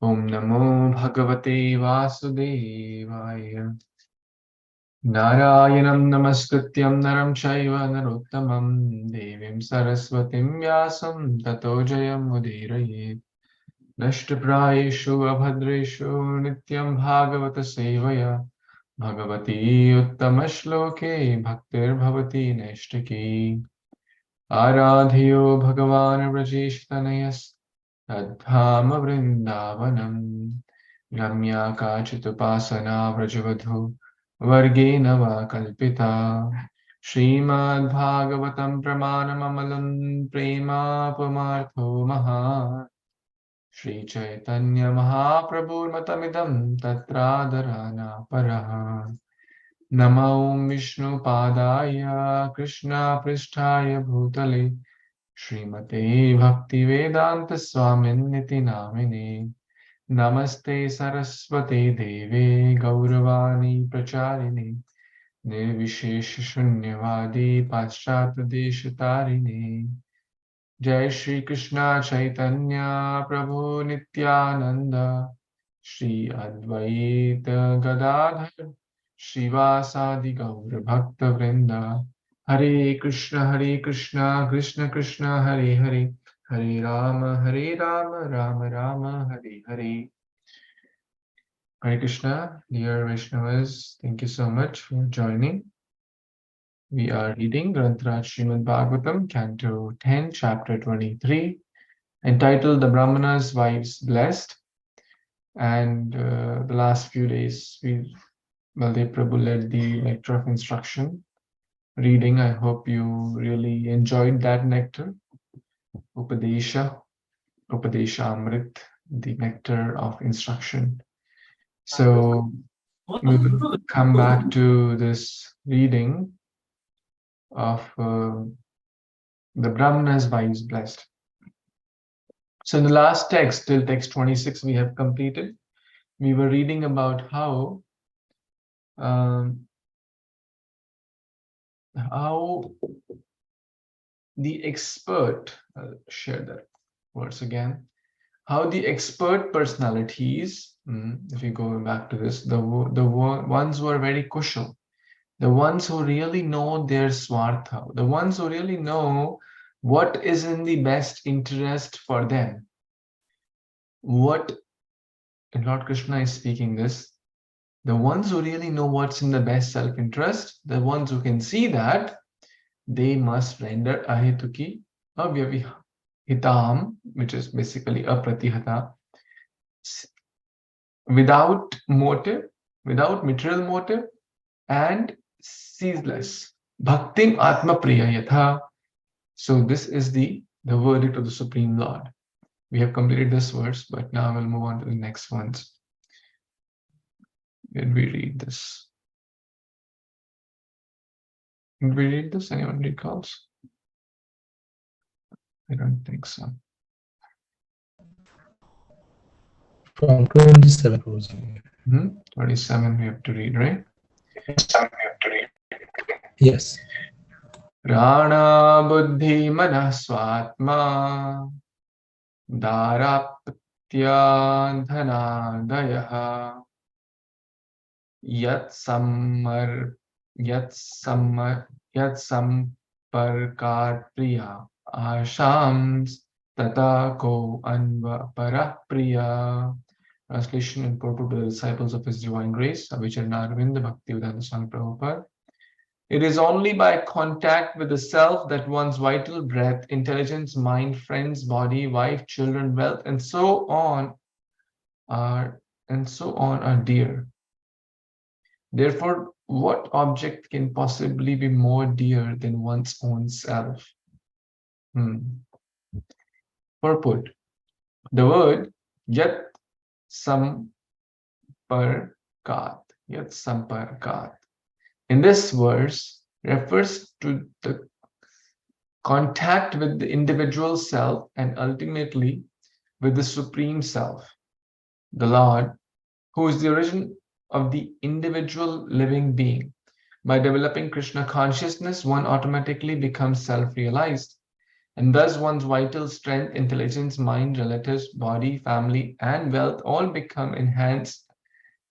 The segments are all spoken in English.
Om Namo Bhagavate Vasudevaya. Narayanam Namaskrityam Naram Chaiva Narottamam Devim Saraswatim Vyasam Tato Jayam Udiraye. Nashtaprayeshu Abhadreshu Nityaṁ Bhāgavata-sevayā. Bhagavati Uttamashloke Bhaktir Bhavati Neshtaki. Aradhiyo Bhagavan Vrajeshtanayas Tadhama Vrindavanam. Ramya Kachitupasana Vrajavadhu Vargena va Kalpita. Śrīmad-Bhāgavatam Pramanamamalam Prema Pamartho Maha. Śrī Caitanya Mahāprabhu Matamidam Tatradharana Paraha. Namo Vishnu Padaya Krishna Pristhaya Bhutale Srimate Bhakti Vedanta Swamin Niti Namine. Namaste Saraswate Deve Gauravani Pracharini Nirvishesha Shunyavadi Paschat Deshatarine. Jai Shri Krishna Chaitanya Prabhu Nityananda Shri Advaita Gadadhar Shivasadi Gaura Bhakta Vrinda. Hare Krishna Krishna Krishna Hare Hare Hare Rama Rama Rama Hare Hare. Hare Krishna, dear Vaishnavas, thank you so much for joining. We are reading Granth-raj Śrīmad-Bhāgavatam, Canto 10, Chapter 23, entitled The Brahmana's Wives Blessed. And the last few days, Baldev Prabhu led the nectar of instruction reading. I hope you really enjoyed that nectar, Upadesha Amrit, the nectar of instruction. So we will come back to this reading of the Brahmana's wives blessed. So in the last text, till text 26, we have completed. We were reading about how the expert, I'll share that words again, how the expert personalities, if we go back to this, the ones who are very kushal, the ones who really know their swartha, the ones who really know what is in the best interest for them. What, and Lord Krishna is speaking this, the ones who really know what's in the best self-interest, the ones who can see that, they must render ahituki avyavihitam, which is basically apratihata, without motive, without material motive, and ceaseless. Bhaktim atma priyayatha. So this is the verdict of the Supreme Lord. We have completed this verse, but now we'll move on to the next ones. Did we read this? Did we read this? Anyone recalls? I don't think so. From 27 goes. 27 we have to read, right? Yes. Rana buddhi mana swatma daraptya dhanadayaha yat samparkat priya ashams tata ko anva parah priya. Translation and purport to the disciples of His Divine Grace, Abhicharana Arvinda Bhaktivedanta Swami Prabhupada. It is only by contact with the self that one's vital breath, intelligence, mind, friends, body, wife, children, wealth, and so on are dear. Therefore, what object can possibly be more dear than one's own self? Purport. The word yat samparkat in this verse refers to the contact with the individual self and ultimately with the Supreme Self, the Lord, who is the origin of the individual living being. By developing Krishna consciousness, one automatically becomes self-realized And thus one's vital strength, intelligence, mind, relatives, body, family, and wealth all become enhanced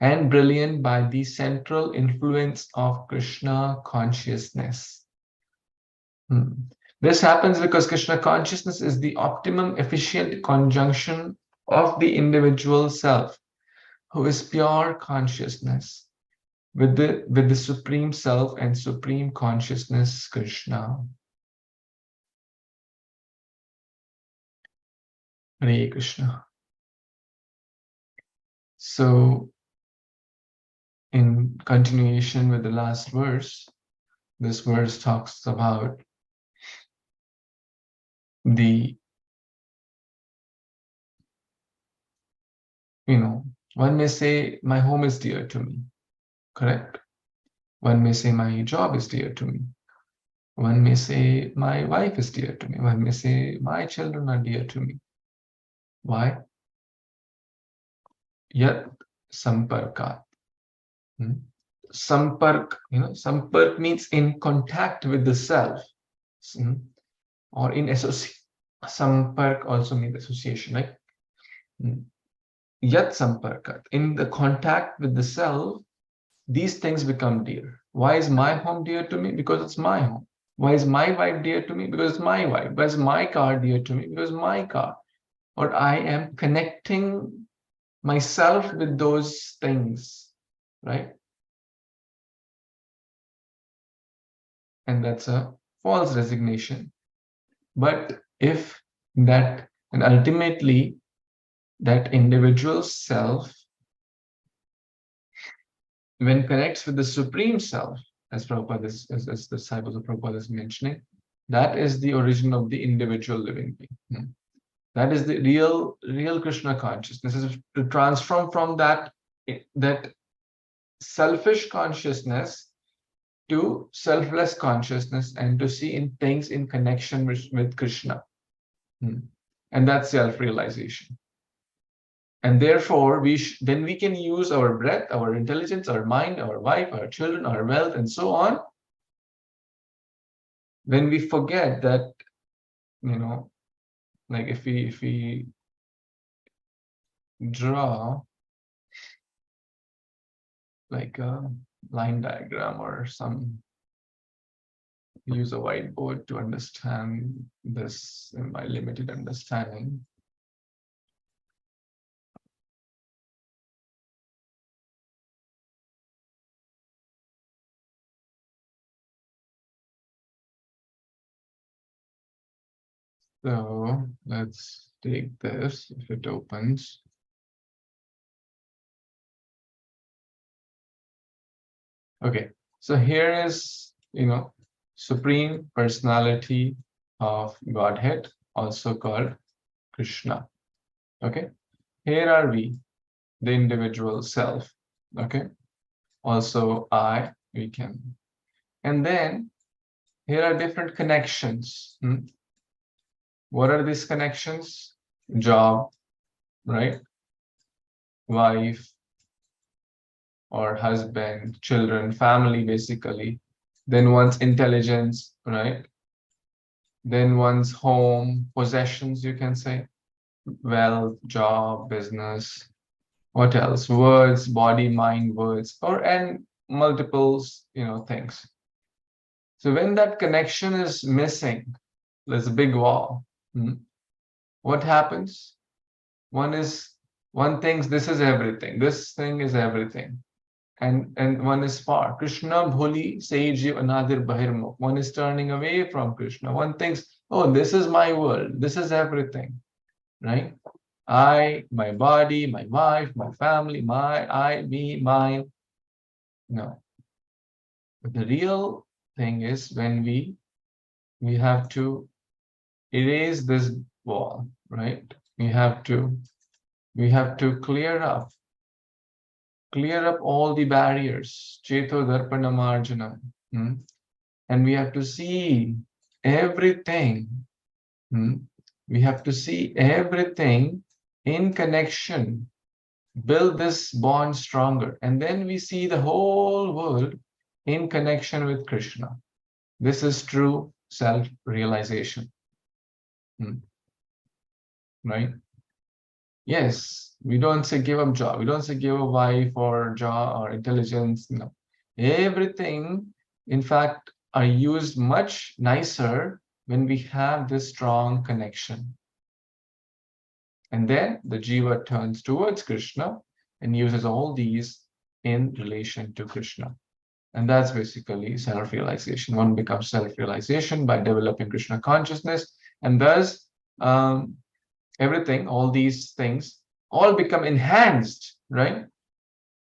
and brilliant by the central influence of Krishna consciousness. This happens because Krishna consciousness is the optimum efficient conjunction of the individual self, who is pure consciousness, with the supreme self and supreme consciousness, Krishna. Hare Krishna. So, in continuation with the last verse, this verse talks about one may say, my home is dear to me, correct? One may say, my job is dear to me. One may say, my wife is dear to me. One may say, my children are dear to me. Why? Yat samparkat. Sampark, sampark means in contact with the self, or in association. Sampark also means association, right? Yat samparkat, in the contact with the self, these things become dear. Why is my home dear to me? Because it's my home. Why is my wife dear to me? Because it's my wife. Why is my car dear to me? Because it's my car. Or I am connecting myself with those things, right? And that's a false resignation. But if that, and ultimately that individual self, when connects with the supreme self, as Prabhupada as the disciples of Prabhupada is mentioning, that is the origin of the individual living being. That is the real Krishna consciousness, is to transform from that selfish consciousness to selfless consciousness, and to see in things in connection with Krishna. And that's self-realization. And therefore, then we can use our breath, our intelligence, our mind, our wife, our children, our wealth, and so on. When we forget that, like if we draw like a line diagram or use a whiteboard to understand this in my limited understanding. So let's take this, if it opens. Okay, so here is, Supreme Personality of Godhead, also called Krishna. Okay, here are we, the individual self. Okay, also I, we can. And then here are different connections. What are these connections? Job, right? Wife or husband, children, family, basically. Then one's intelligence, right? Then one's home, possessions, you can say. Wealth, job, business. What else? Words, body, mind, words, and multiples, things. So when that connection is missing, there's a big wall. What happens? One thinks this is everything. This thing is everything. And one is far. Krishna bholi sei jiv anadir bahirmukh. One is turning away from Krishna. One thinks, oh, this is my world. This is everything, right? I, my body, my wife, my family, me, mine. No. But the real thing is when we have to erase this wall, right? We have to clear up all the barriers, Cheto Darpana Marjana. And we have to see everything. We have to see everything in connection, build this bond stronger. And then we see the whole world in connection with Krishna. This is true self-realization. Right? Yes, we don't say give up job. We don't say give a wife or job or intelligence. No, everything, in fact, are used much nicer when we have this strong connection. And then the jiva turns towards Krishna and uses all these in relation to Krishna. And that's basically self-realization. One becomes self-realization by developing Krishna consciousness, and thus everything, all these things, all become enhanced, right?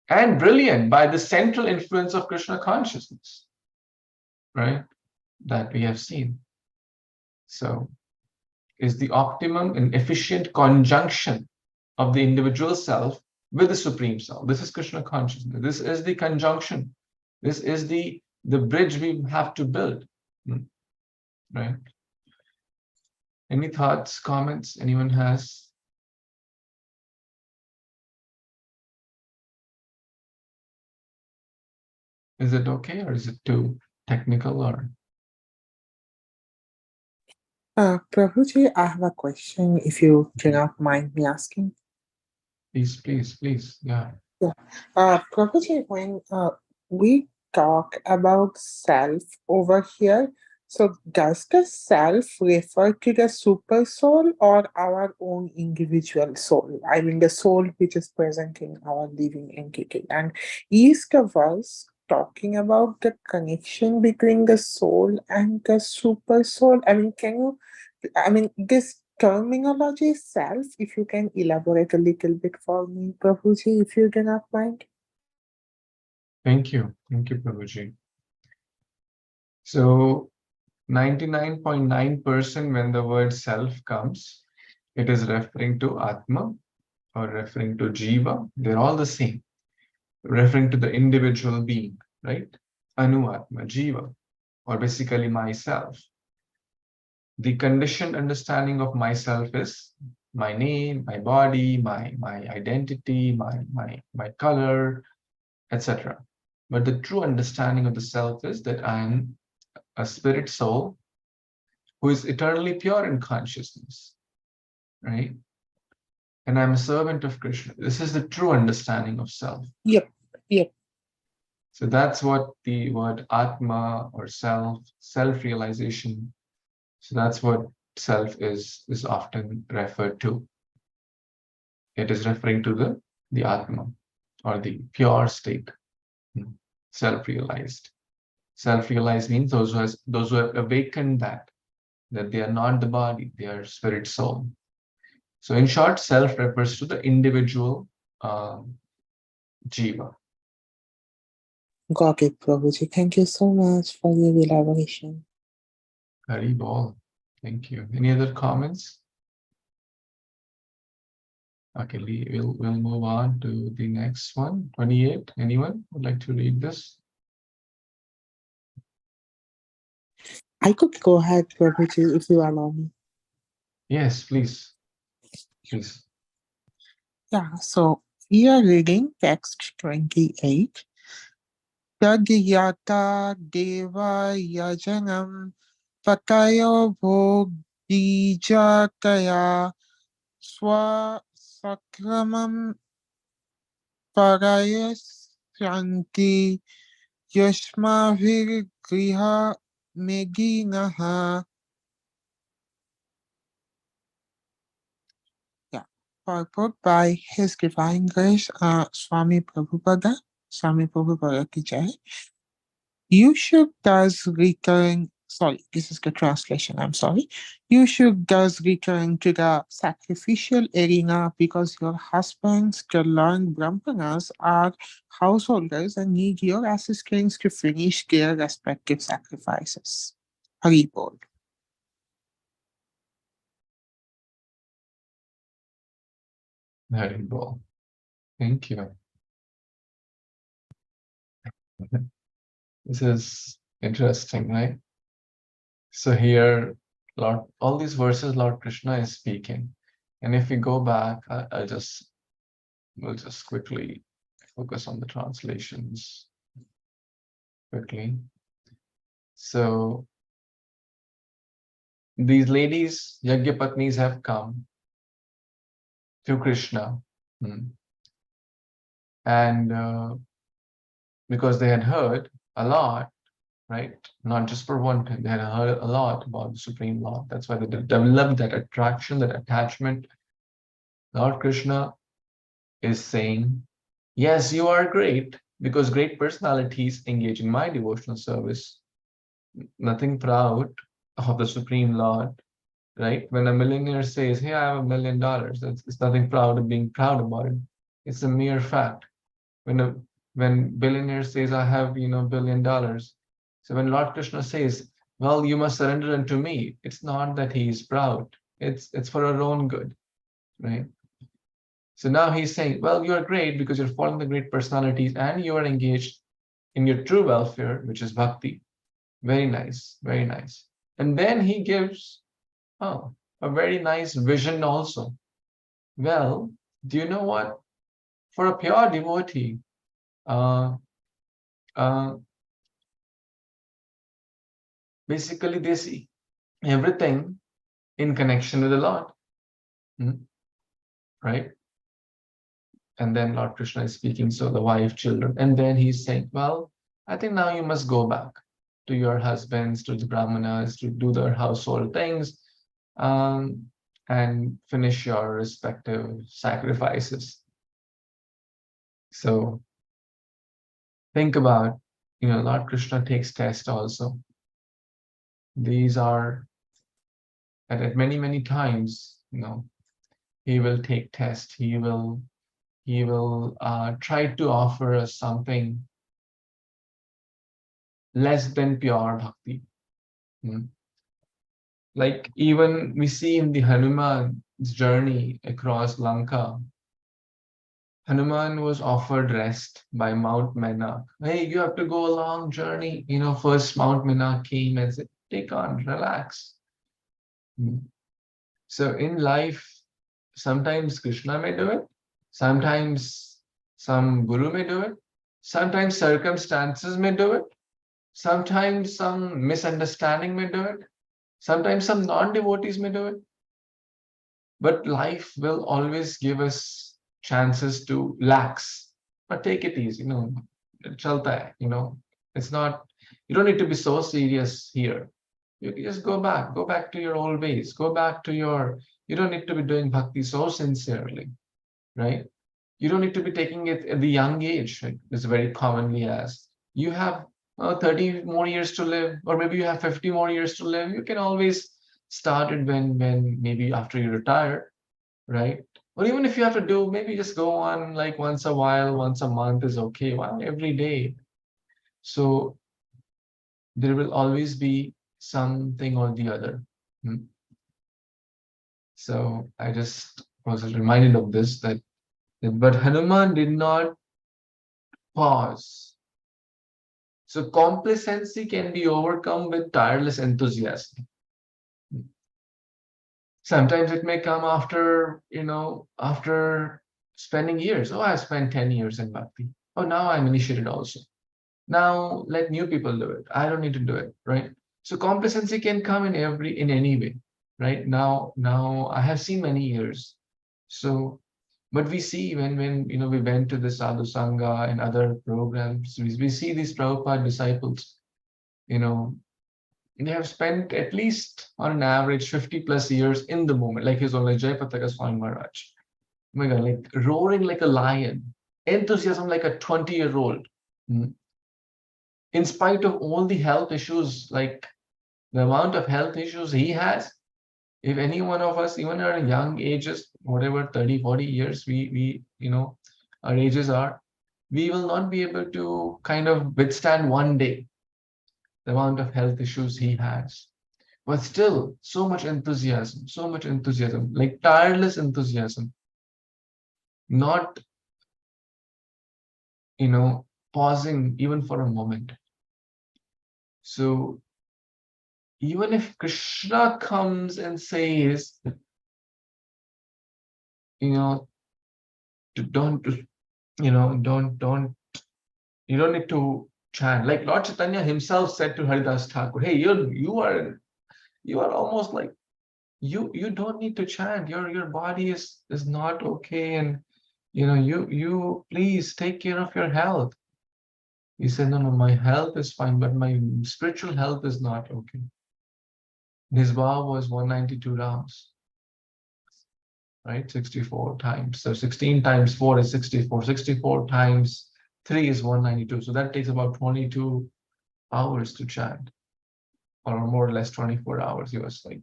And brilliant by the central influence of Krishna consciousness, right? That we have seen. So, is the optimum and efficient conjunction of the individual self with the Supreme Self. This is Krishna consciousness. This is the conjunction. This is the bridge we have to build, right? Any thoughts, comments anyone has? Is it okay, or is it too technical, or? Prabhuji, I have a question, if you do not mind me asking. Please, yeah. Prabhuji, when we talk about self over here, so does the self refer to the super soul or our own individual soul? I mean, the soul which is present in our living entity. And is the verse talking about the connection between the soul and the super soul? I mean, this terminology self, if you can elaborate a little bit for me, Prabhuji, if you do not mind. Thank you, Prabhuji. So 99.9% when the word self comes, it is referring to Atma or referring to Jiva. They're all the same, referring to the individual being, right? Anu Atma, Jiva, or basically myself. The conditioned understanding of myself is my name, my body, my identity, my color, etc. But the true understanding of the self is that I am a spirit soul who is eternally pure in consciousness, right? And I'm a servant of Krishna. This is the true understanding of self. Yep. So that's what the word Atma or self-realization. So that's what self is often referred to. It is referring to the Atma or the pure state, self-realized. Self-realized means those who have awakened that they are not the body, they are spirit soul. So in short, self refers to the individual jiva. Got it, Prabhuji. Thank you so much for your elaboration. Very well. Thank you. Any other comments? Okay, we'll move on to the next one. 28. Anyone would like to read this? I could go ahead, Prabhuji, if you allow me. Yes, please. Yeah, so we are reading text 28. Tadyata deva yajanam patayo bhogijataya swa sakramam parayasyanti yashmavir griha meginaha. Purport by His Divine Grace, Swami Prabhupada, Swami Prabhupada ki jai. You should thus return, sorry, this is the translation, I'm sorry. You should thus return to the sacrificial arena because your husbands, the learned Brahmanas, are householders and need your assistance to finish their respective sacrifices. Haribol. Very well. Thank you. This is interesting, right? So here, all these verses, Lord Krishna is speaking. And if we go back, we'll just quickly focus on the translations quickly. So these ladies, Yagyapatnis, have come to Krishna. And because they had heard a lot, right? Not just for one time, they had heard a lot about the Supreme Lord. That's why they developed that attraction, that attachment. Lord Krishna is saying, yes, you are great, because great personalities engage in my devotional service. Nothing proud of the Supreme Lord, right? When a millionaire says, hey, I have $1 million, it's nothing proud of being proud about it. It's a mere fact. When billionaire says, I have, $1 billion. So when Lord Krishna says, well, you must surrender unto me, it's not that he is proud. It's for our own good, right? So now he's saying, well, you are great because you're following the great personalities and you are engaged in your true welfare, which is bhakti. Very nice, very nice. And then he gives a very nice vision also. Well, do you know what? For a pure devotee, basically they see everything in connection with the Lord, right? And then Lord Krishna is speaking, so the wife, children, and then he's saying, well, I think now you must go back to your husbands, to the brahmanas, to do their household things, and finish your respective sacrifices. So think about, Lord Krishna takes test also. These are, and at many, many times, he will take test. He will try to offer us something less than pure bhakti. Like even we see in the Hanuman's journey across Lanka, Hanuman was offered rest by Mount Menak. Hey, you have to go a long journey. First Mount Menak came and said, take on, relax. So in life, sometimes Krishna may do it. Sometimes some guru may do it. Sometimes circumstances may do it. Sometimes some misunderstanding may do it. Sometimes some non-devotees may do it. But life will always give us chances to lax, but take it easy. Chalta hai, it's not, you don't need to be so serious here. You can just go back to your old ways, you don't need to be doing bhakti so sincerely, right? You don't need to be taking it at the young age. It's very commonly asked. You have 30 more years to live, or maybe you have 50 more years to live. You can always start it when maybe after you retire, right? Or even if you have to do, maybe just go on like once a while, once a month is okay. Why every day? So there will always be something or the other. So I just was reminded of this, but Hanuman did not pause. So complacency can be overcome with tireless enthusiasm. Sometimes it may come after, after spending years. Oh, I spent 10 years in bhakti. Oh, now I'm initiated also. Now let new people do it. I don't need to do it, right? So complacency can come in any way, right? Now I have seen many years. So, but we see when we went to the Sadhu Sangha and other programs, we see these Prabhupada disciples, they have spent at least on an average 50 plus years in the moment, like his own, like Jayapataka Swami Maharaj. Oh my God, like roaring like a lion, enthusiasm like a 20-year-old. In spite of all the health issues, like the amount of health issues he has, if any one of us, even our young ages, whatever 30, 40 years we our ages are, we will not be able to kind of withstand one day the amount of health issues he has. But still, so much enthusiasm, like tireless enthusiasm, not, pausing even for a moment. So even if Krishna comes and says, don't need to chant. Like Lord Chaitanya himself said to Haridas Thakur, hey, you are you are almost like, you don't need to chant. Your body is not okay, and you please take care of your health. He said, no, my health is fine, but my spiritual health is not okay. His vow was 192 rounds, right? 64 times. So 16 times 4 is 64. 64 times 3 is 192. So that takes about 22 hours to chant, or more or less 24 hours. He was like,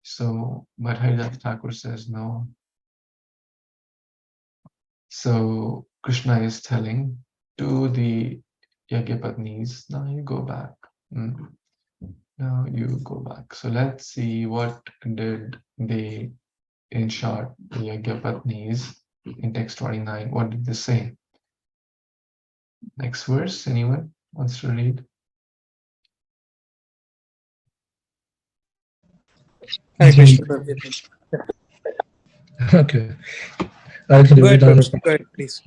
so, but Haridas Thakur says no. So Krishna is telling to the Yagyapatnis, now you go back. Now you go back. So let's see what did they, in short, the Yagyapatnis in text 29, what did they say? Next verse, anyone wants to read? Hare Krishna, Prabhupada. Okay. I can do Go it ahead, on Prabhupada. Go ahead, please.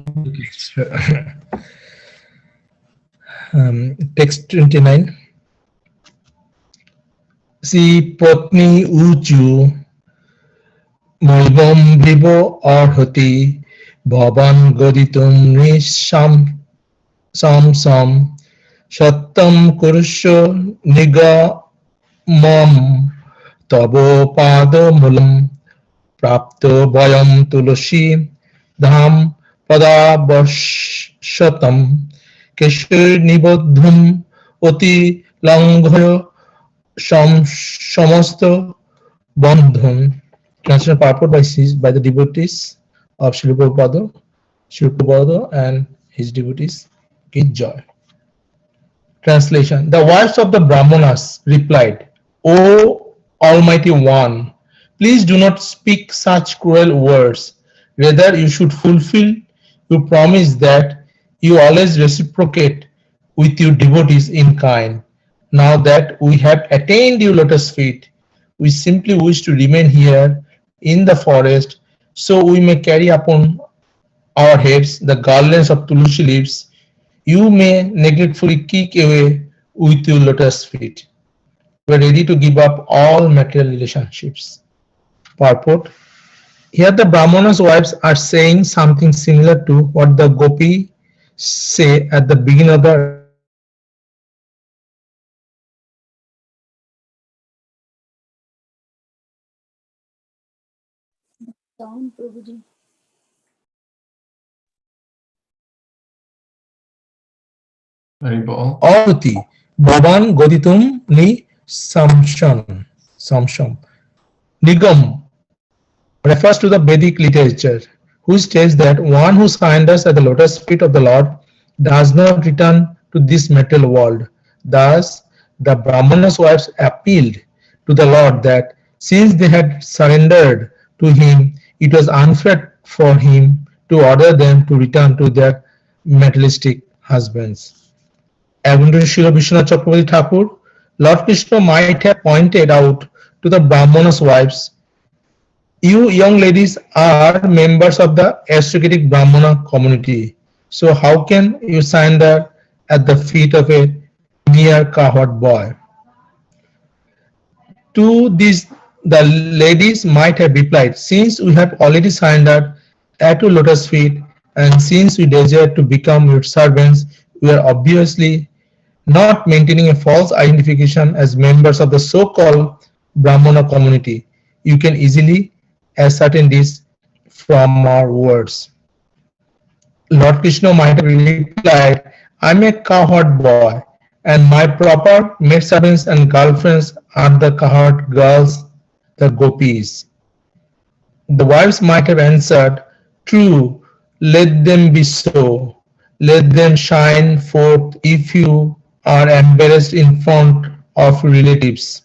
Text 29. Si potni uju moibam vivo arhati bhavan goditum nisham sam sattam kurusha nigamam tabo padamulam prapto vayam tulasi dham padavashatam keshur niboddhum oti langhaya samasta bandham. Translation purport by the devotees of Srila Prabhupada and his devotees. Good joy. Translation. The wives of the Brahmanas replied, O Almighty One, please do not speak such cruel words. Rather, you should fulfill your promise that you always reciprocate with your devotees in kind. Now that we have attained your lotus feet, we simply wish to remain here in the forest so we may carry upon our heads the garlands of tulsi leaves you may neglectfully kick away with your lotus feet. We are ready to give up all material relationships. Purport. Here the Brahmana's wives are saying something similar to what the Gopi say at the beginning of the Down, Prabhuji. Haribol. Aruti Bhavan Goditum Ni Samsham. Nigam refers to the Vedic literature, which states that one who surrenders at the lotus feet of the Lord does not return to this material world. Thus, the Brahmana's wives appealed to the Lord that since they had surrendered to him, it was unfair for him to order them to return to their materialistic husbands. According to Srila Vishwanath Chakravarti Thakur, Lord Krishna might have pointed out to the Brahmana's wives, you young ladies are members of the aristocratic Brahmana community, so how can you surrender at the feet of a mere cowherd boy? To this, the ladies might have replied, since we have already surrendered at your lotus feet, and since we desire to become your servants, we are obviously not maintaining a false identification as members of the so-called Brahmana community. You can easily ascertain this from our words. Lord Krishna might have replied, I'm a cowherd boy, and my proper maidservants and girlfriends are the cowherd girls, the gopis. The wives might have answered, true, let them be so. Let them shine forth if you are embarrassed in front of relatives.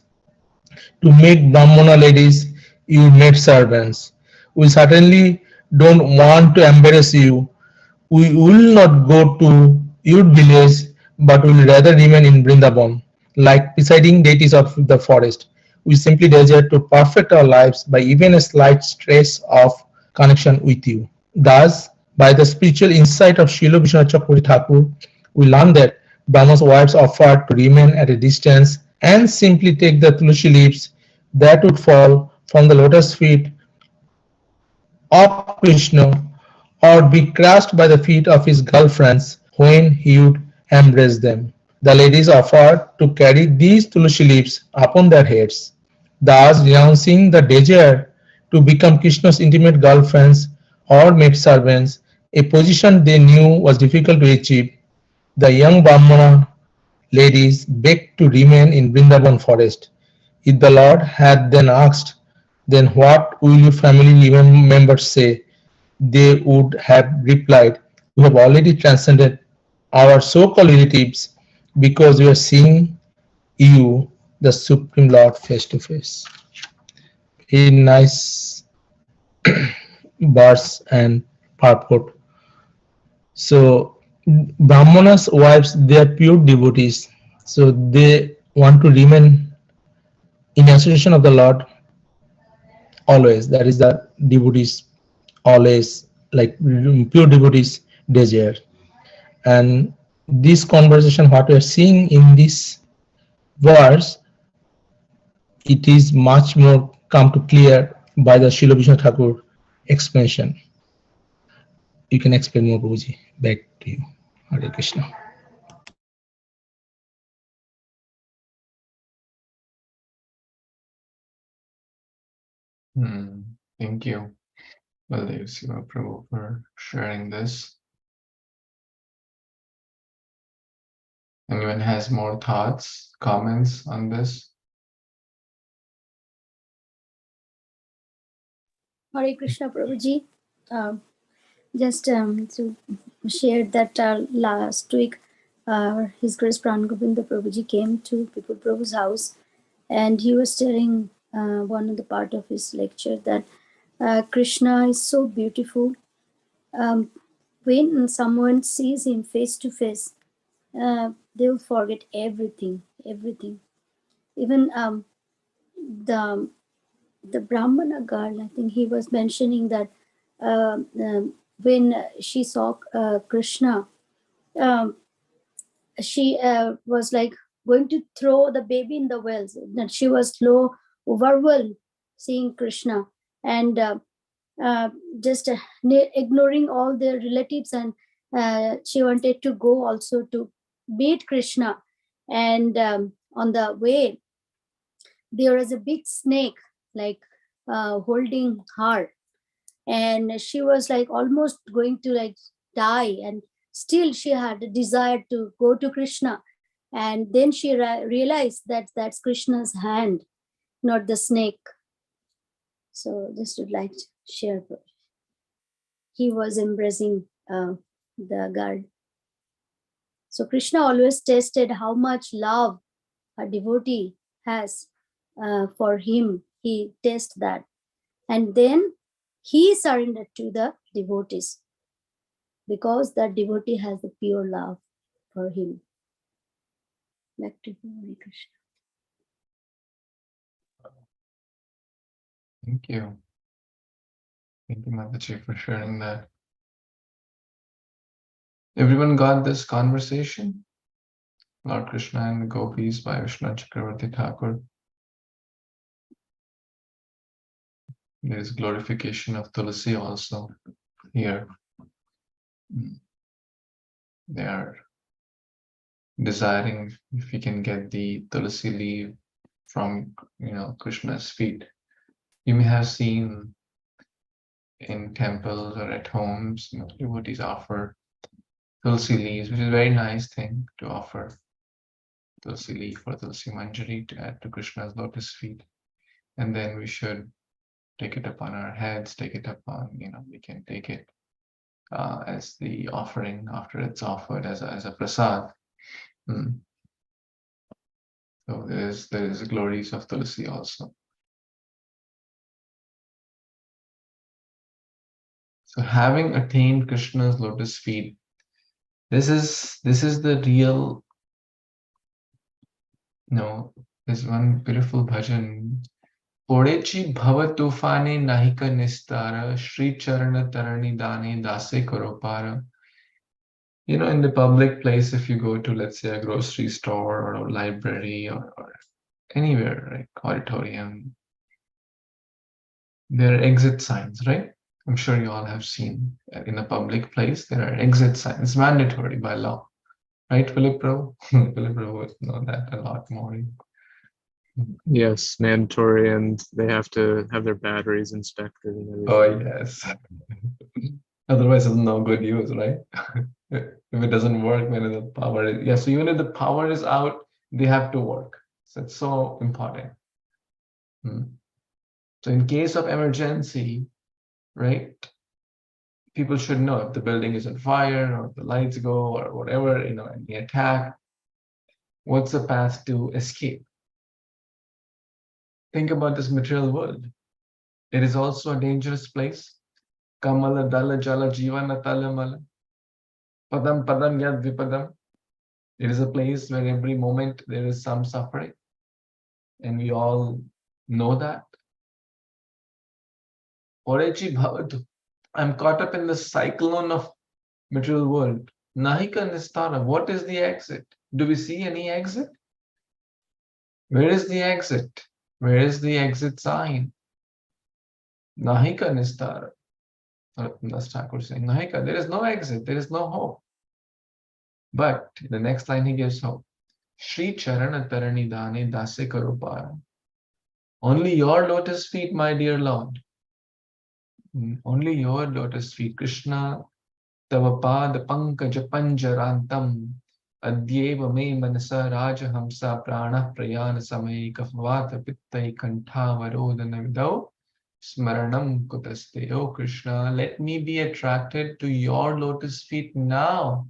To make Brahmana ladies your maidservants. We certainly don't want to embarrass you. We will not go to your village, but will rather remain in Vrindavan, like presiding deities of the forest. We simply desire to perfect our lives by even a slight trace of connection with you. Thus, by the spiritual insight of Srila Vishwanath Chakravarti Thakur, we learn that Brahma's wives offered to remain at a distance and simply take the tulsi leaves that would fall from the lotus feet of Krishna or be crushed by the feet of his girlfriends when he would embrace them. The ladies offered to carry these tulsi leaves upon their heads, thus renouncing the desire to become Krishna's intimate girlfriends or maidservants, a position they knew was difficult to achieve. The young Brahmana ladies begged to remain in Vrindavan forest. If the Lord had then asked, then what will your family members say? They would have replied, we have already transcended our so-called relatives because we are seeing you, the Supreme Lord, face to face. A nice verse and purport. So Brahmanas' wives, they are pure devotees. So they want to remain in association of the Lord always. That is the devotees always, like pure devotees desire. And this conversation, what we are seeing in this verse, it is much more come to clear by the Srila Vishnu Thakur explanation. You can explain more, Prabhuji. Back to you. Hare Krishna. Thank you, Baldev Siva Prabhu, for sharing this. Anyone has more thoughts, comments on this? Hare Krishna Prabhuji. Just to share that last week, His Grace Pran Govinda Prabhuji came to People Prabhu's house, and he was telling one of the part of his lecture that Krishna is so beautiful. When someone sees him face to face, they'll forget everything. Even the Brahmana girl, I think he was mentioning that when she saw Krishna, she was like going to throw the baby in the wells. That she was so overwhelmed seeing Krishna, and just ignoring all their relatives, and she wanted to go also to meet Krishna. And on the way, there was a big snake, like holding her, and she was like almost going to like die, and still she had a desire to go to Krishna. And then she realized that that's Krishna's hand, not the snake. So just would like to share. He was embracing the guard. So Krishna always tested how much love a devotee has for him. He tests that, and then he surrendered to the devotees because that devotee has the pure love for him. Back to you, Hare Krishna. Thank you. Thank you, Mataji, for sharing that. Everyone got this conversation? Lord Krishna and the gopis by Vishnu Chakravarti Thakur. There is glorification of Tulasi also here. They are desiring if we can get the Tulasi leaf from Krishna's feet. You may have seen in temples or at homes, devotees offer Tulsi leaves, which is a very nice thing to offer. Tulsi leaf or Tulsi manjari to add to Krishna's lotus feet. And then we should take it upon our heads, take it upon, we can take it as the offering after it's offered as a prasad. So there is glories of Tulsi also. So having attained Krishna's lotus feet, this is the real, there's one beautiful bhajan. Podechi bhava tufane nahika nistara Śrī Caitanya-caritāmṛta dane dase karopara. In the public place, if you go to, let's say, a grocery store or a library or anywhere, like auditorium, there are exit signs, right? I'm sure you all have seen in a public place, there are exit signs. It's mandatory by law, right, Philip Prabhu? Philip Prabhu would know that a lot more. Yes, mandatory, and they have to have their batteries inspected and Oh, everything. yes. Otherwise, it's no good use, right? If it doesn't work, when the power is, yeah, so even if the power is out, they have to work. So it's so important. So in case of emergency, right, people should know if the building is on fire or the lights go or whatever, any attack, what's the path to escape? Think about this material world. It is also a dangerous place. Kamala dala jala jivana talamala. Padam padam yad vipadam. It is a place where every moment there is some suffering. And we all know that. Orechi bhavatu. I'm caught up in the cyclone of material world. Nahika nistara. What is the exit? Do we see any exit? Where is the exit? Where is the exit sign? Nahika nistara. That's Thakur saying, Nahika, there is no exit, there is no hope. But the next line he gives hope. Śrī Caitanya-caritāmṛta dase karupaya. Only your lotus feet, my dear Lord. Only your lotus feet. Krishna tava pada pankaja panjarantam adyeva me manasa rajahamsa prana prayana samay kafvata pittai kantha varodana vidau smaranam kutaste. Oh Krishna, let me be attracted to your lotus feet now.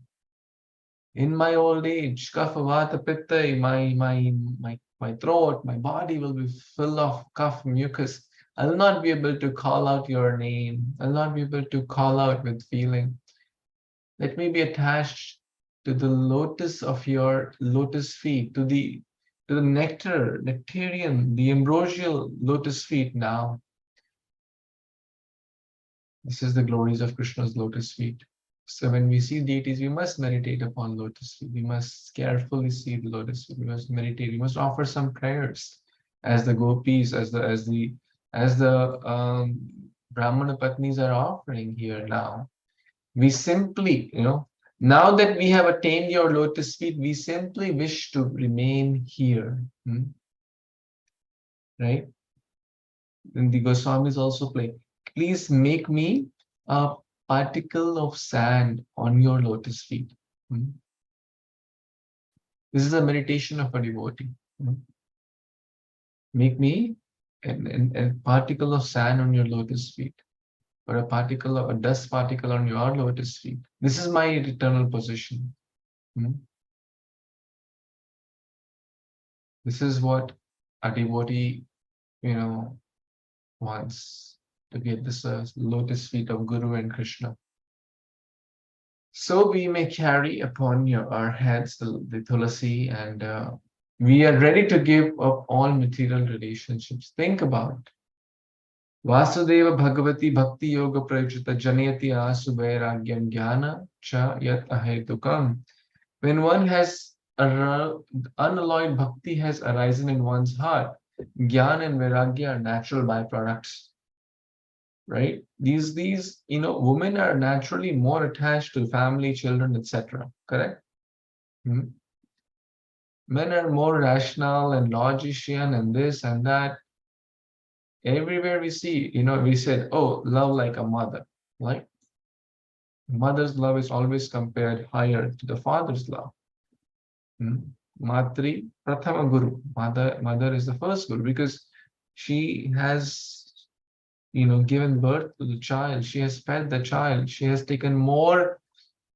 In my old age, kafvata pittai, my throat, my body will be full of cough mucus. I'll not be able to call out your name. I'll not be able to call out with feeling. Let me be attached to the lotus of your lotus feet, to the nectarian, the ambrosial lotus feet now. This is the glories of Krishna's lotus feet. So when we see deities, we must meditate upon lotus feet. We must carefully see the lotus feet. We must meditate. We must offer some prayers, as the gopis, as the Brahmana Patnis are offering here now. We simply, now that we have attained your lotus feet, we simply wish to remain here. Right? And the Goswamis also play. Please make me a particle of sand on your lotus feet. This is a meditation of a devotee. Make me a particle of sand on your lotus feet, or a dust particle on your lotus feet. This is my eternal position. This is what a devotee, wants to get, this lotus feet of Guru and Krishna. So we may carry upon our heads the tulasi, and we are ready to give up all material relationships. Think about it. Vasudeva Bhagavati Bhakti Yoga Prajita Janayati Asu Vairagyam Jnana Cha Yat Ahetukam. When one has unalloyed bhakti has arisen in one's heart, Jnana and Vairagya are natural byproducts. Right? These women are naturally more attached to family, children, etc. Correct? Men are more rational and logician and this and that. Everywhere we see, we said, oh, love like a mother, right? Mother's love is always compared higher to the father's love. Matri Prathama Guru. Mother is the first Guru because she has given birth to the child. She has fed the child. She has taken more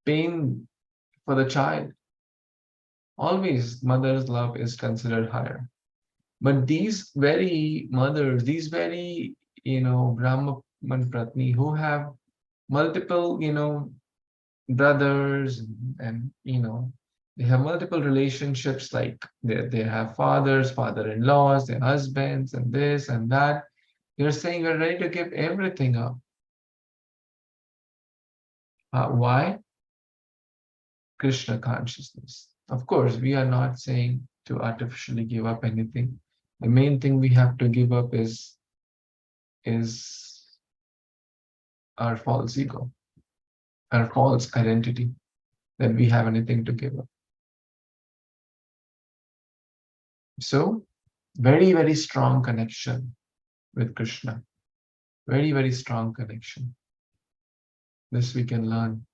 pain for the child. Always mother's love is considered higher. But these very mothers, these very, Brahman Pratni who have multiple, brothers and they have multiple relationships, like they have fathers, father-in-laws, their husbands, and this and that. They're saying we're ready to give everything up. Why? Krishna consciousness. Of course, we are not saying to artificially give up anything. The main thing we have to give up is our false ego, our false identity, that we have anything to give up. So, very, very strong connection with Krishna. Very, very strong connection. This we can learn.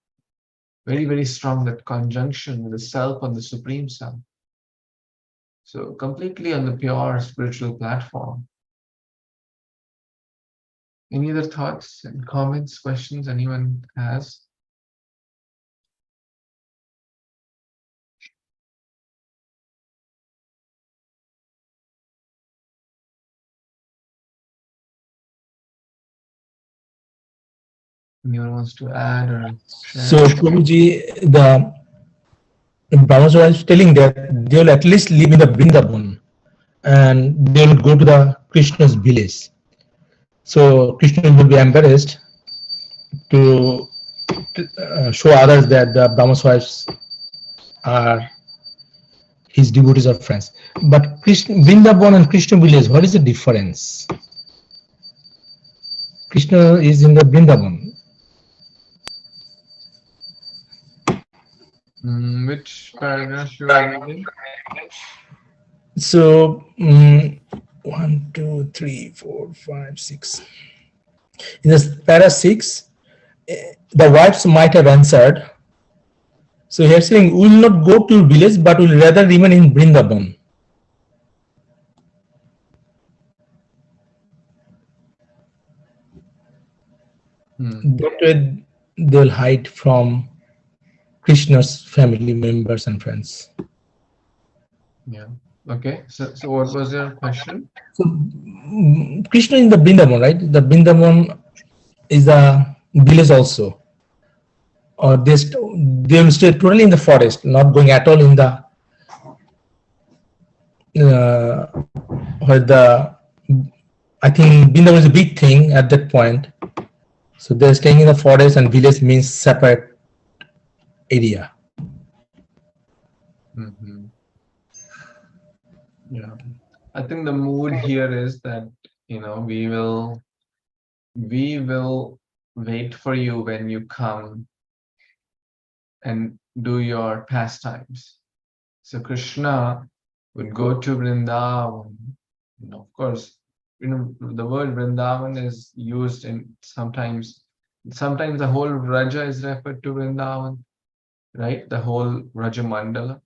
Very, very strong, that conjunction with the self and the Supreme Self. So completely on the pure spiritual platform. Any other thoughts and comments, questions anyone has? Anyone wants to add or share? So, Prabhuji, the Brahmas was telling that they will at least live in the Vrindavan and they will go to the Krishna's village. So, Krishna will be embarrassed to show others that the Brahmas wives are his devotees or friends. But Krishna, Vrindavan and Krishna village, what is the difference? Krishna is in the Vrindavan. Which paragraph you are reading? So 1, 2, 3, 4, 5, 6. In this para 6, the wives might have answered. So here saying, we will not go to village, but will rather remain in Vrindavan. That way they'll hide from Krishna's family members and friends. Yeah. Okay. So what was your question? So Krishna in the Vrindavan, right? The Vrindavan is a village also. Or they will stay totally in the forest, not going at all in the where the, I think Vrindavan is a big thing at that point. So they're staying in the forest, and village means separate area. Yeah, I think the mood here is that, you know, we will wait for you when you come and do your pastimes. So Krishna would go to Vrindavan. You know, of course, you know, the word Vrindavan is used in sometimes the whole Raja is referred to Vrindavan, right? The whole Raja Mandala.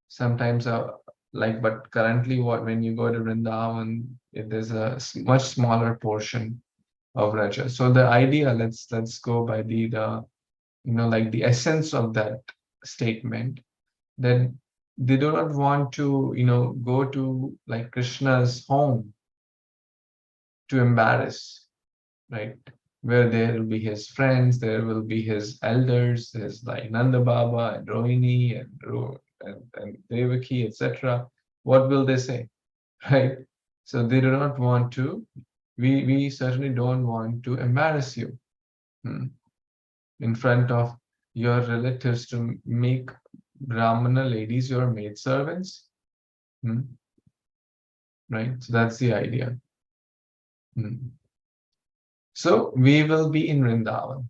Sometimes but currently when you go to Vrindavan, there's a much smaller portion of Raja. So the idea, let's go by the you know, like the essence of that statement, that they do not want to, you know, go to like Krishna's home to embarrass, right? Where there will be his friends, there will be his elders, there's like Nanda Baba and Rohini and Devaki, etc. What will they say, right? So they do not want to, we certainly don't want to embarrass you in front of your relatives, to make Brahmana ladies your maidservants, right? So that's the idea. So we will be in Vrindavan.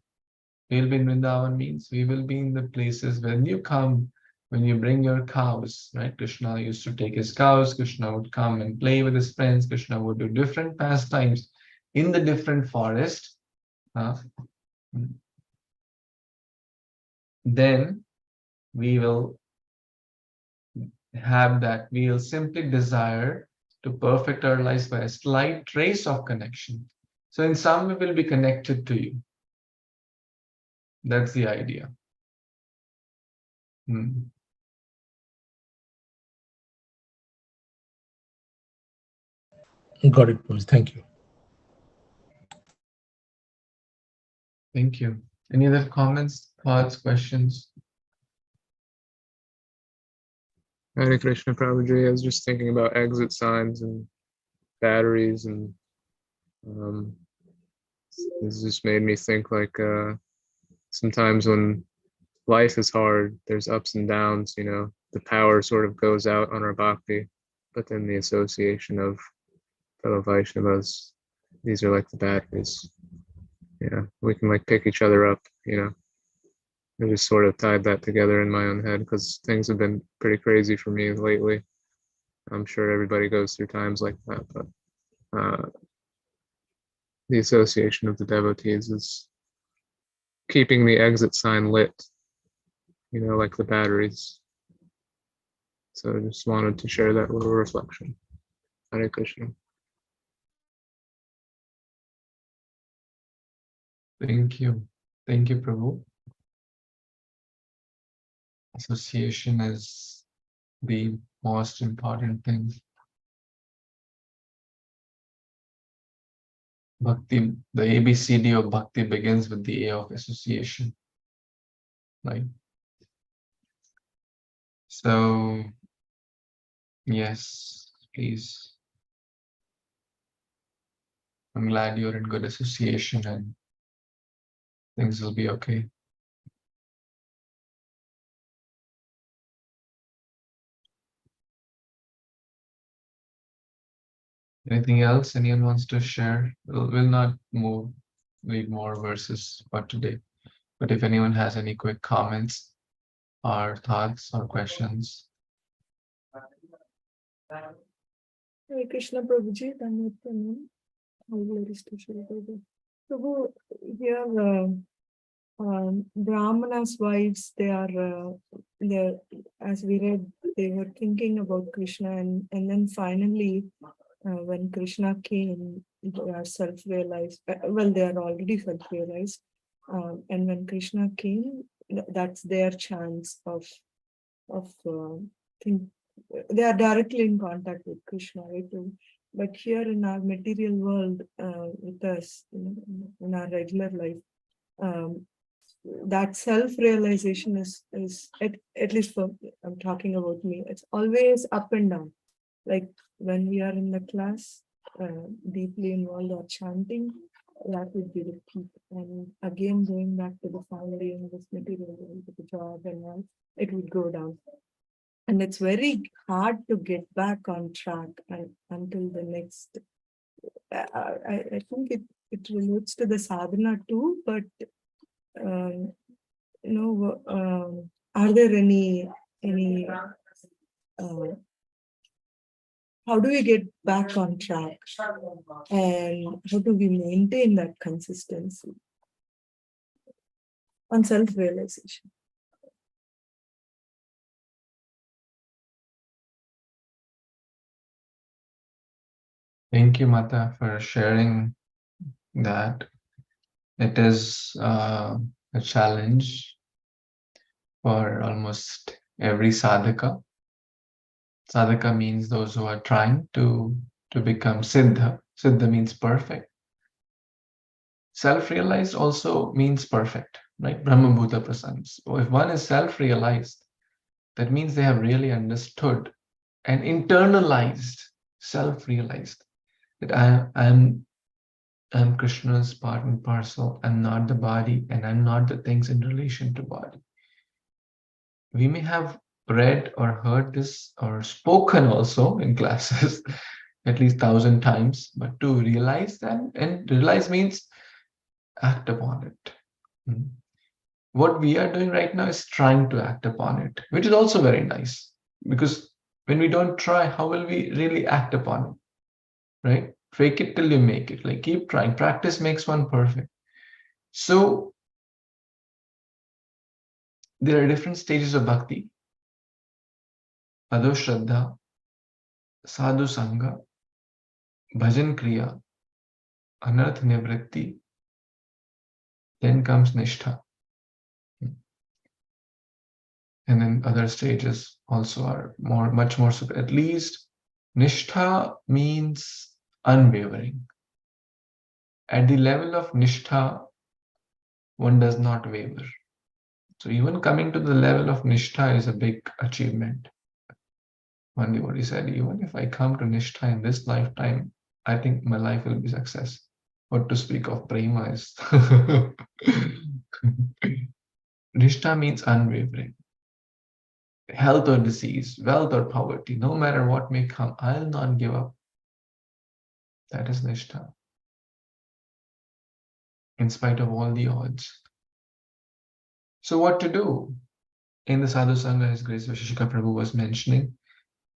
We'll be in Vrindavan means we will be in the places when you come, when you bring your cows, right? Krishna used to take his cows, Krishna would come and play with his friends, Krishna would do different pastimes in the different forest. Then we will have that, we will simply desire to perfect our lives by a slight trace of connection. So in some way we'll be connected to you. That's the idea. Got it, please. Thank you. Thank you. Any other comments, thoughts, questions? Hare Krishna, Prabhuji. I was just thinking about exit signs and batteries, and this just made me think like sometimes when life is hard, there's ups and downs, you know, the power sort of goes out on our bhakti. but then the association of fellow Vaishnavas, these are like the batteries. We can like pick each other up, I just sort of tied that together in my own head because things have been pretty crazy for me lately. I'm sure everybody goes through times like that, but the association of the devotees is keeping the exit sign lit, like the batteries. So I just wanted to share that little reflection. Hare Kṛṣṇa. Thank you. Thank you, Prabhu. Association is the most important thing. Bhakti, the ABCD of Bhakti begins with the A of association. Right? So, yes, please. I'm glad you're in good association and things will be okay. Anything else anyone wants to share? We'll not read more verses for today. But if anyone has any quick comments or thoughts or questions. Hare Krishna Prabhuji, Prabhu, here Brahmana's wives, they're as we read, they were thinking about Krishna, and then finally, when Krishna came, they are self-realized. Well, they are already self-realized, and when Krishna came, that's their chance of they are directly in contact with Krishna, right? But here in our material world, with us, in our regular life, that self-realization is at least for, I'm talking about me, it's always up and down. Like when we are in the class, deeply involved or chanting, that would be the peak. And again, going back to the family and this material world, the job and all, it would go down. And it's very hard to get back on track until the next. I think it relates to the sadhana too, but are there any how do we get back on track, and how do we maintain that consistency on self-realization? Thank you, Mata, for sharing that. It is a challenge for almost every sadhaka. Sadhaka means those who are trying to become siddha. Siddha means perfect. Self-realized also means perfect, right? Brahmabhuta prasanna. So if one is self-realized, that means they have really understood and internalized, self-realized that I'm Krishna's part and parcel. I'm not the body, and I'm not the things in relation to body. We may have read or heard this or spoken also in classes at least 1,000 times, but to realize that, and realize means act upon it. What we are doing right now is trying to act upon it, which is also very nice, because when we don't try, how will we really act upon it, right? Fake it till you make it. Like, keep trying. Practice makes one perfect. So there are different stages of bhakti. Ado Shraddha, Sadhu Sangha, Bhajan Kriya, Anarth Nivritti, then comes Nishtha. And then other stages also are much more, at least Nishtha means unwavering. At the level of Nishtha, one does not waver. So even coming to the level of Nishtha is a big achievement. One devotee said, even if I come to Nishtha in this lifetime, I think my life will be success. What to speak of prema is. Nishtha means unwavering. health or disease, wealth or poverty, no matter what may come, I'll not give up. That is Nishtha. In spite of all the odds. So what to do? In the Sadhu Sangha, His Grace Vishishika Prabhu was mentioning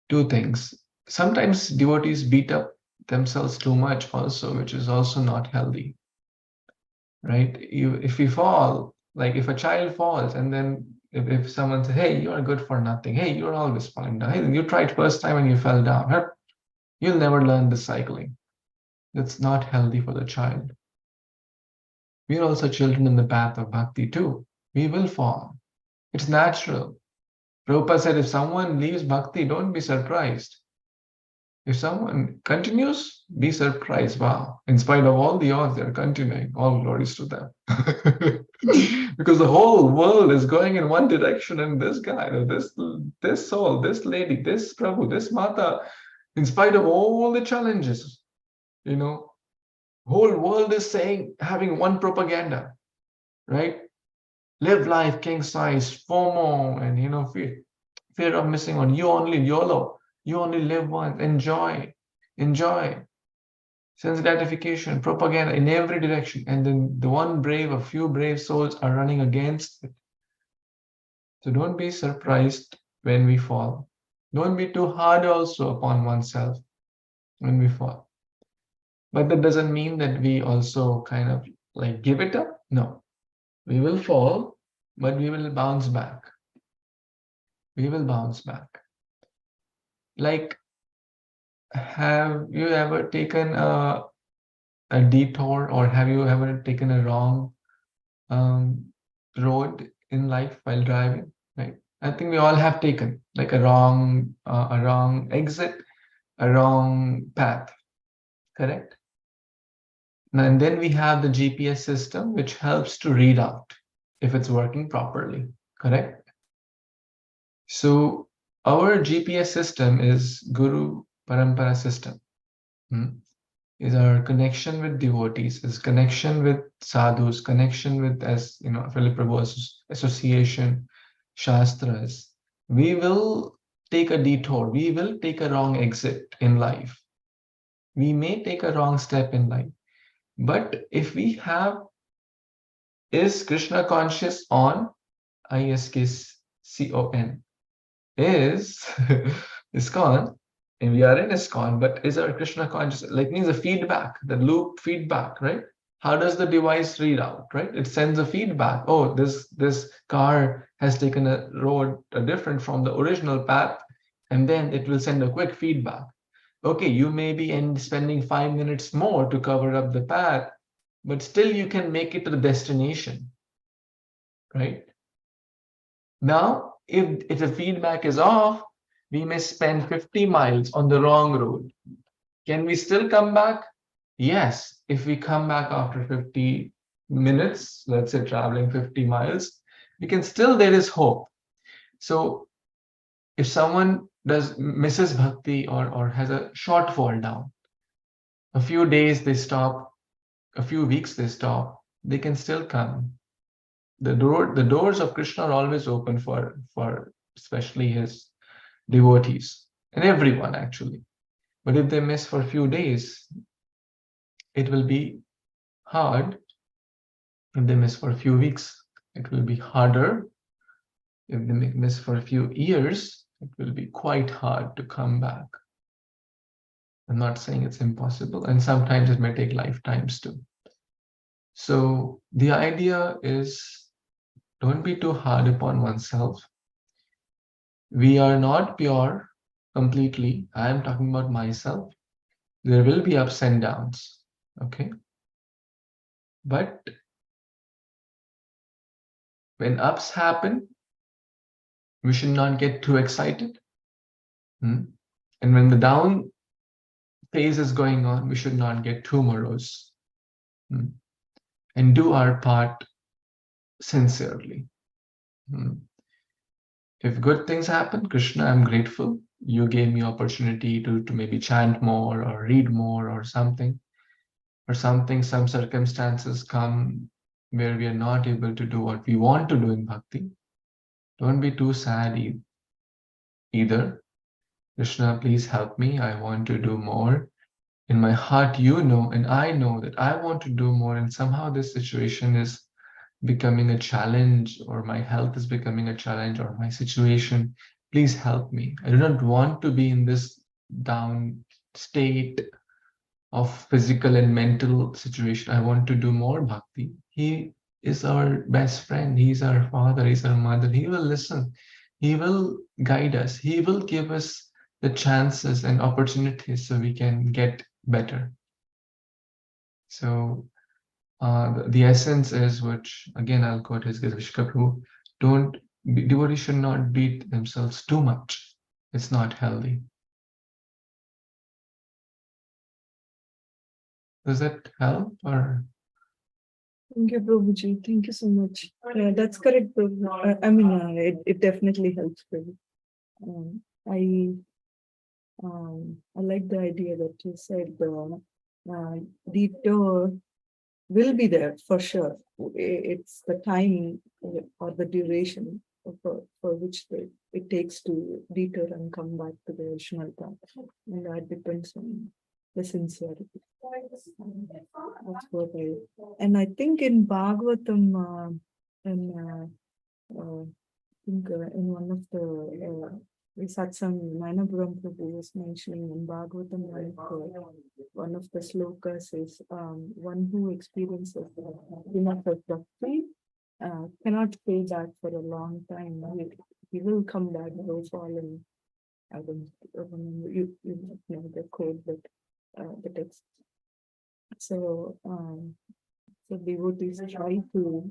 two things. Sometimes devotees beat up themselves too much also, which is also not healthy. Right? If we fall, like if a child falls and then if someone says, hey, you are good for nothing. Hey, you're always falling down. Hey, you tried first time and you fell down. You'll never learn the cycling. That's not healthy for the child. We are also children in the path of bhakti too. We will fall. It's natural. Prabhupada said, if someone leaves bhakti, don't be surprised. If someone continues, be surprised. Wow, in spite of all the odds, they're continuing. All glories to them. Because the whole world is going in one direction, and this guy, this soul, this lady, this Prabhu, this Mata, in spite of all the challenges, whole world is saying, having one propaganda, right? Live life king size, FOMO, and fear of missing on. You only YOLO. You only live once. Enjoy. Sense gratification, propaganda in every direction. And then a few brave souls are running against it. So don't be surprised when we fall. Don't be too hard also upon oneself when we fall. But that doesn't mean that we also kind of like give it up. No. We will fall, but we will bounce back. We will bounce back. Like, have you ever taken a detour, or have you ever taken a wrong road in life while driving? Right? I think we all have taken like a wrong exit, a wrong path. Correct? And then we have the GPS system, which helps to read out if it's working properly. Correct? So our GPS system is Guru Parampara system. Is our connection with devotees, is connection with sadhus, connection with, as Philip Prabhu's association, shastras. We will take a detour. We will take a wrong exit in life. We may take a wrong step in life. But if we have, is Krishna conscious on, Iskcon, is Iskcon, and we are in Iskcon, but is our Krishna conscious? Like means a feedback, the loop feedback, right? How does the device read out, right? It sends a feedback. Oh, this car has taken a road different from the original path, and then it will send a quick feedback. Okay, you may be spending 5 minutes more to cover up the path, but still you can make it to the destination, right? Now, if the feedback is off, we may spend 50 miles on the wrong road. Can we still come back? Yes, if we come back after 50 minutes, let's say traveling 50 miles, there is hope. So if someone misses bhakti or has a short fall down, a few days they stop, a few weeks they stop, they can still come. The doors of Krishna are always open for especially his devotees and everyone actually. But if they miss for a few days, it will be hard. If they miss for a few weeks, it will be harder. If they miss for a few years, it will be quite hard to come back. I'm not saying it's impossible, and sometimes it may take lifetimes too. So the idea is, don't be too hard upon oneself. We are not pure completely. I am talking about myself. There will be ups and downs, okay? But when ups happen, we should not get too excited. And when the down phase is going on, we should not get too morose. And do our part sincerely. If good things happen, Krishna, I'm grateful. You gave me opportunity to maybe chant more or read more or something. Some circumstances come where we are not able to do what we want to do in bhakti. Don't be too sad. Either, Krishna, please help me, I want to do more. In my heart, you know, and I know that I want to do more, and somehow this situation is becoming a challenge, or my health is becoming a challenge, or my situation, please help me. I do not want to be in this down state of physical and mental situation. I want to do more bhakti. He is our best friend. He's our father. He's our mother. He will listen. He will guide us. He will give us the chances and opportunities so we can get better. So the essence is, which again I'll quote his Prabhu, devotees should not beat themselves too much. It's not healthy. Does that help? Or Thank you, Prabhuji. Thank you so much. That's correct, Prabhu. It definitely helps, Prabhu. I like the idea that you said detour will be there for sure. It's the time or the duration for which it takes to detour and come back to the original path. And that depends on the sincerity. That's what I think in Bhagavatam, in one of the satsang, Mainapuram Prabhu was mentioning in Bhagavatam, one of the slokas is one who experiences enough of bhakti cannot stay back for a long time. He will come back, will fall in. I don't remember, you know the code, but the text. So devotees try to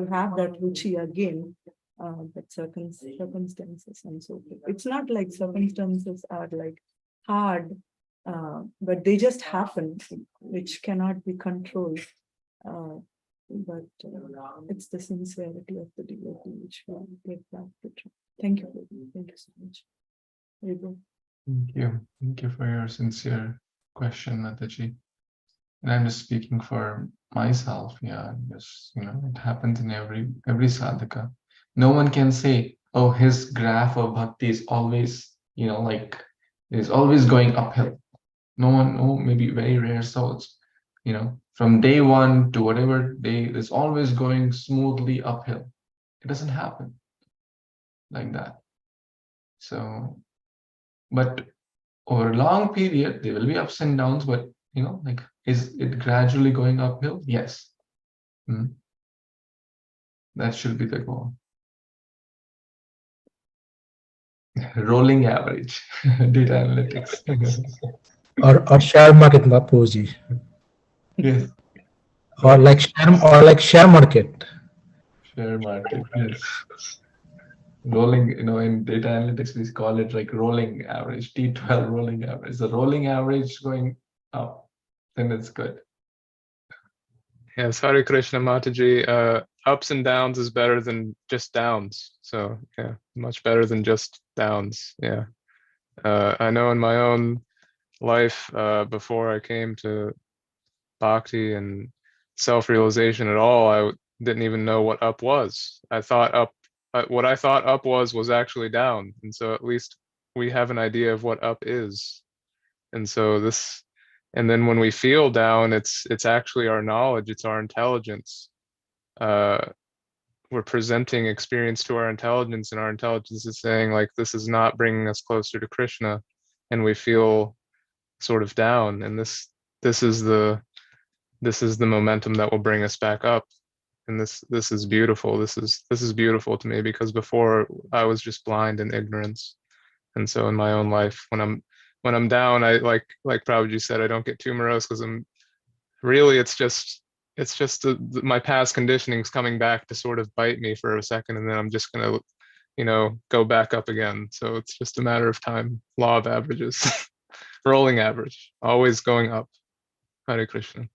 have that ruchi again, but circumstances and so forth. It's not like circumstances are like hard, but they just happen, which cannot be controlled. But it's the sincerity of the devotee which will get back to track. Thank you. Thank you so much. There you go. Thank you. Thank you for your sincere question, Mataji. And I'm just speaking for myself. Yeah, just, it happens in every sadhaka. No one can say, oh, his graph of bhakti is always, is always going uphill. No one, maybe very rare souls, from day one to whatever day, it's always going smoothly uphill. It doesn't happen like that. So, but over a long period, there will be ups and downs, but is it gradually going uphill? Yes. That should be the goal. Rolling average, data analytics. or share market, Bapuji. Yes. Or like share market. Share market, yes. Rolling, in data analytics, we call it like rolling average, T12 rolling average. The rolling average going up, then it's good. Yes, Hare Kṛṣṇa, Mataji. Ups and downs is better than just downs. So yeah, much better than just downs. Yeah. I know in my own life, before I came to bhakti and self-realization at all, I didn't even know what up was. I thought up, what I thought up was actually down. And so at least we have an idea of what up is. And so and then when we feel down, it's actually our knowledge, it's our intelligence. We're presenting experience to our intelligence, and our intelligence is saying, like, this is not bringing us closer to Krishna, and we feel sort of down. And this is the momentum that will bring us back up. And this is beautiful. This is beautiful to me, because before I was just blind in ignorance. And so in my own life, when I'm down, I like Prabhuji said, I don't get too morose, because it's just my past conditioning's coming back to sort of bite me for a second, and then I'm just gonna go back up again. So it's just a matter of time. Law of averages. Rolling average, always going up. Hare Kṛṣṇa.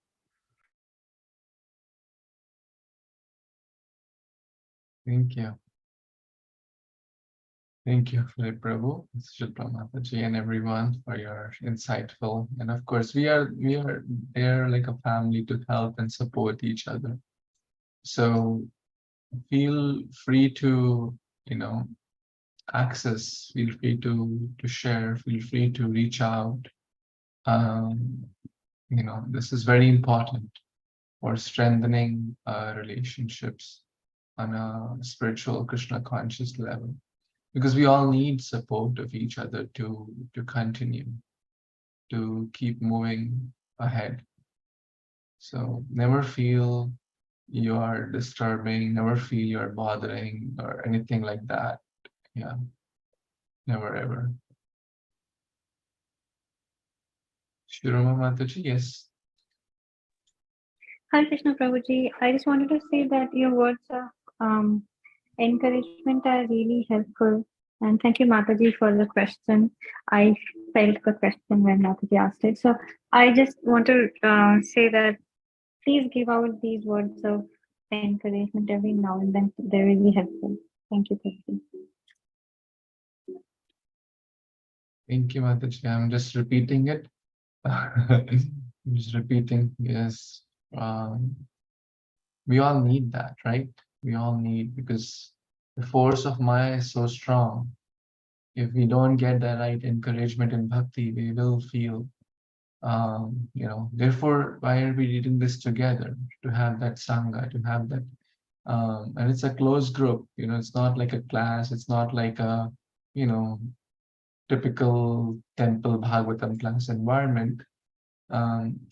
Thank you. Thank you, Philip Prabhu, Shilpa Mataji, and everyone for your insightful. And of course, we are there like a family to help and support each other. So feel free to access, feel free to share, feel free to reach out. This is very important for strengthening relationships on a spiritual Krishna conscious level, because we all need support of each other to continue, to keep moving ahead. So never feel you are disturbing, never feel you're bothering or anything like that. Yeah, never ever. Shiroma Mataji, yes. Hare Krishna Prabhuji, I just wanted to say that your words of encouragement are really helpful. And thank you, Mataji, for the question. I felt the question when Mataji asked it. So I just want to say that please give out these words of encouragement every now and then. They're really helpful. Thank you, Prabhuji. Thank you, Mataji. I'm just repeating it. I'm just repeating, yes. We all need that, right? We all need, because the force of Maya is so strong. If we don't get the right encouragement in bhakti, we will feel, therefore, why are we reading this together? To have that sangha, to have that, and it's a closed group, it's not like a class, it's not like a, typical temple Bhagavatam class environment.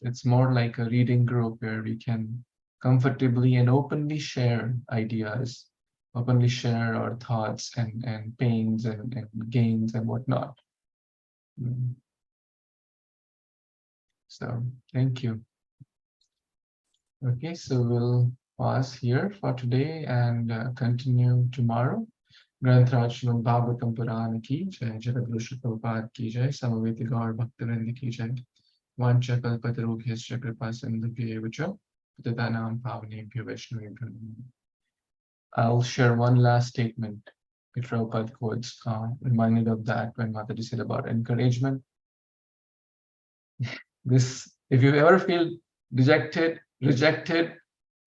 It's more like a reading group where we can comfortably and openly share ideas, openly share our thoughts and pains and gains and whatnot. So thank you. Okay, so we'll pause here for today and continue tomorrow. Granth Śrīmad-Bhāgavatam Purana ki jai, Jagadguru Śrīla Prabhupada ki jai, Samaveti Gaur Bhaktivinoda ki jai. Vancha kalpatarubhyascha kripa sindhubhyo vacha patitanam pavanebhyo vaishnavebhyo namo. I'll share one last statement. If Prabhupada quotes, reminded of that when Mataji said about encouragement. This, if you ever feel rejected,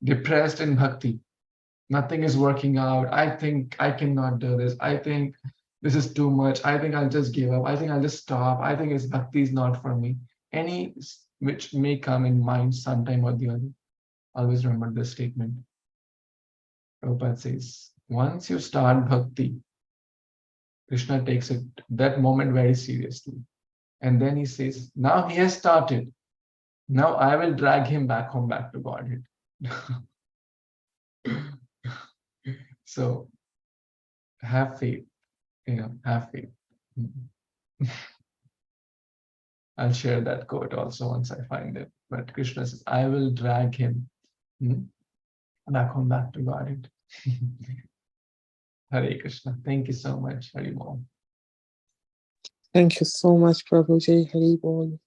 depressed in bhakti, nothing is working out, I think I cannot do this, I think this is too much, I think I'll just give up, I think I'll just stop, I think bhakti is not for me. Any which may come in mind sometime or the other, always remember this statement. Prabhupada says, once you start bhakti, Krishna takes it, that moment very seriously. And then he says, now he has started. Now I will drag him back home, back to Godhead. So have faith, have faith. I'll share that quote also once I find it. But Krishna says, I will drag him back home, back to Godhead. Hare Krishna. Thank you so much. Hari Bol. Thank you so much, Prabhuji. Hari Bol.